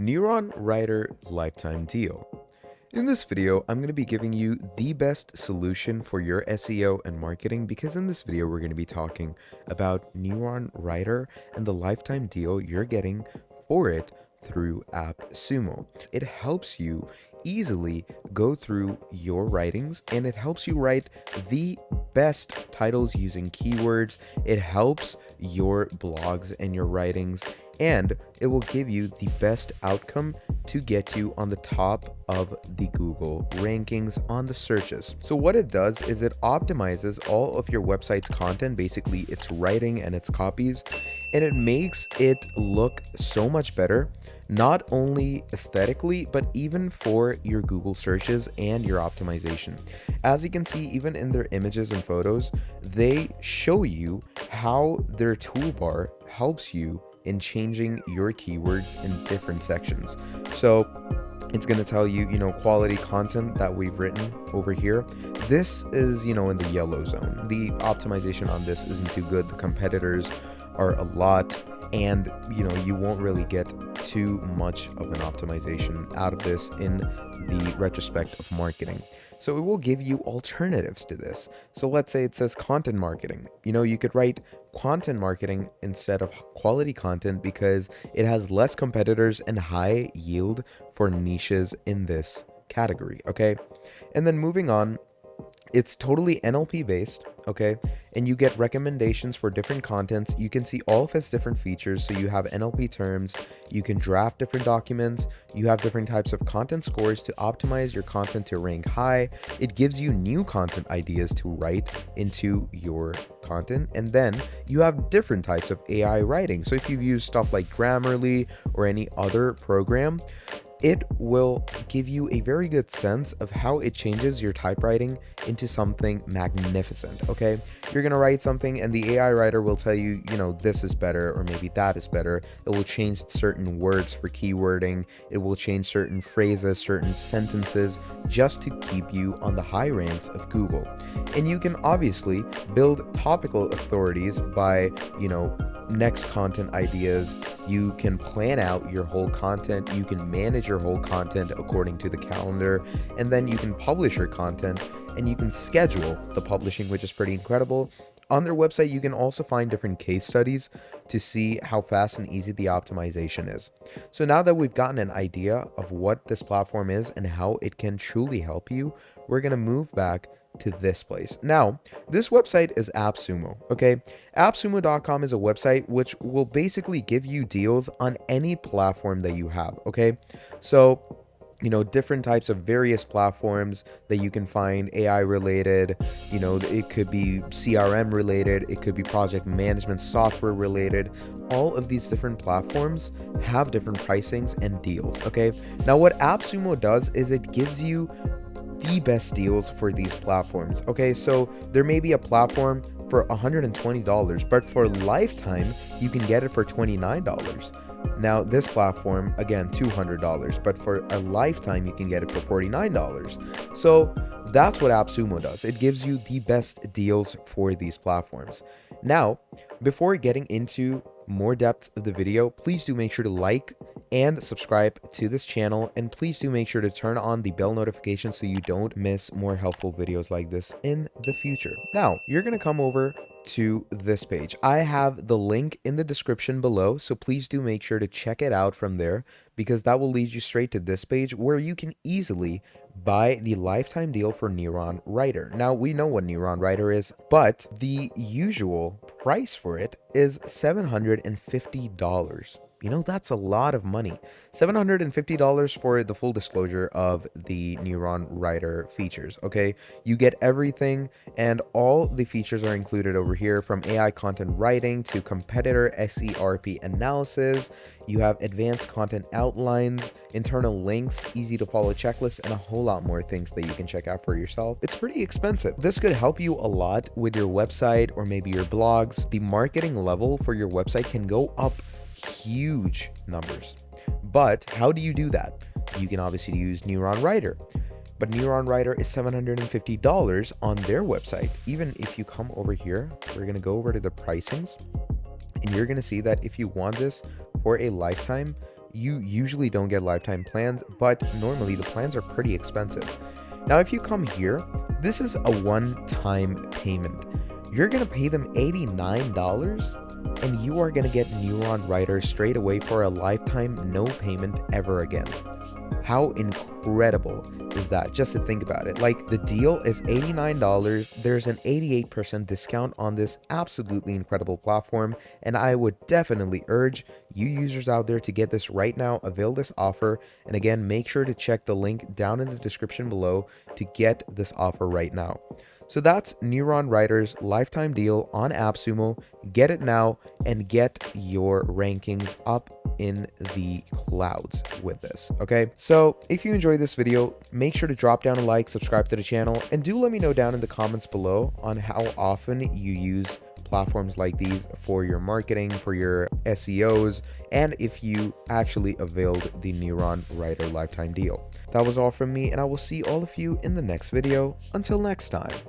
NeuronWriter lifetime deal. In this video, I'm going to be giving you the best solution for your SEO and marketing because in this video, we're going to be talking about NeuronWriter and the lifetime deal you're getting for it through AppSumo. It helps you easily go through your writings and it helps you write the best titles using keywords. It helps your blogs and your writings, and it will give you the best outcome to get you on the top of the Google rankings on the searches. So what it does is it optimizes all of your website's content, basically its writing and its copies, and it makes it look so much better, not only aesthetically, but even for your Google searches and your optimization. As you can see, even in their images and photos, they show you how their toolbar helps you in changing your keywords in different sections. So it's going to tell you, quality content that we've written over here. This is, in the yellow zone. The optimization on this isn't too good. The competitors are a lot, and you won't really get too much of an optimization out of this in the retrospect of marketing. So it will give you alternatives to this. So let's say it says content marketing. You could write content marketing instead of quality content because it has less competitors and high yield for niches in this category. Okay. And then moving on, it's totally NLP based, okay? And you get recommendations for different contents. You can see all of its different features. So you have NLP terms, you can draft different documents, you have different types of content scores to optimize your content to rank high. It gives you new content ideas to write into your content. And then you have different types of AI writing. So if you use stuff like Grammarly or any other program, it will give you a very good sense of how it changes your typewriting into something magnificent, okay? You're gonna write something and the AI writer will tell you, this is better or maybe that is better. It will change certain words for keywording. It will change certain phrases, certain sentences, just to keep you on the high ranks of Google. And you can obviously build topical authorities by, next content ideas. You can plan out your whole content. You can manage your whole content according to the calendar, and then you can publish your content and you can schedule the publishing, which is pretty incredible. On their website, you can also find different case studies to see how fast and easy the optimization is. So now that we've gotten an idea of what this platform is and how it can truly help you, we're going to move back to this place. Now, this website is AppSumo, okay? AppSumo.com is a website which will basically give you deals on any platform that you have, okay? So, different types of various platforms that you can find AI related, it could be CRM related, it could be project management software related. All of these different platforms have different pricings and deals, okay? Now, what AppSumo does is it gives you the best deals for these platforms. Okay, so there may be a platform for $120, but for lifetime, you can get it for $29. Now, this platform, again, $200, but for a lifetime, you can get it for $49. So that's what AppSumo does. It gives you the best deals for these platforms. Now, before getting into more depth of the video, please do make sure to like and subscribe to this channel, and please do make sure to turn on the bell notification so you don't miss more helpful videos like this in the future. Now, you're going to come over to this page. I have the link in the description below, so please do make sure to check it out from there, because that will lead you straight to this page where you can easily buy the lifetime deal for NeuronWriter. Now, we know what NeuronWriter is, but the usual price for it is $750. That's a lot of money. $750 for the full disclosure of the NeuronWriter features, okay? You get everything, and all the features are included over here, from AI content writing to competitor SERP analysis. You have advanced content outlines, internal links, easy to follow checklists, and a whole lot more things that you can check out for yourself. It's pretty expensive. This could help you a lot with your website or maybe your blogs. The marketing level for your website can go up huge numbers. But how do you do that? You can obviously use NeuronWriter. But NeuronWriter is $750 on their website. Even if you come over here, we're going to go over to the pricings, and you're going to see that if you want this for a lifetime, you usually don't get lifetime plans, but normally the plans are pretty expensive. Now, if you come here, this is a one-time payment. You're going to pay them $89 and you are going to get NeuronWriter straight away for a lifetime, no payment ever again. How incredible is that? Just to think about it. Like, the deal is $89. There's an 88% discount on this absolutely incredible platform, and I would definitely urge you users out there to get this right now, avail this offer, and again, make sure to check the link down in the description below to get this offer right now. So that's NeuronWriter's lifetime deal on AppSumo. Get it now and get your rankings up in the clouds with this. Okay, so if you enjoyed this video, make sure to drop down a like, subscribe to the channel, and do let me know down in the comments below on how often you use platforms like these for your marketing, for your SEOs, and if you actually availed the NeuronWriter lifetime deal. That was all from me, and I will see all of you in the next video. Until next time.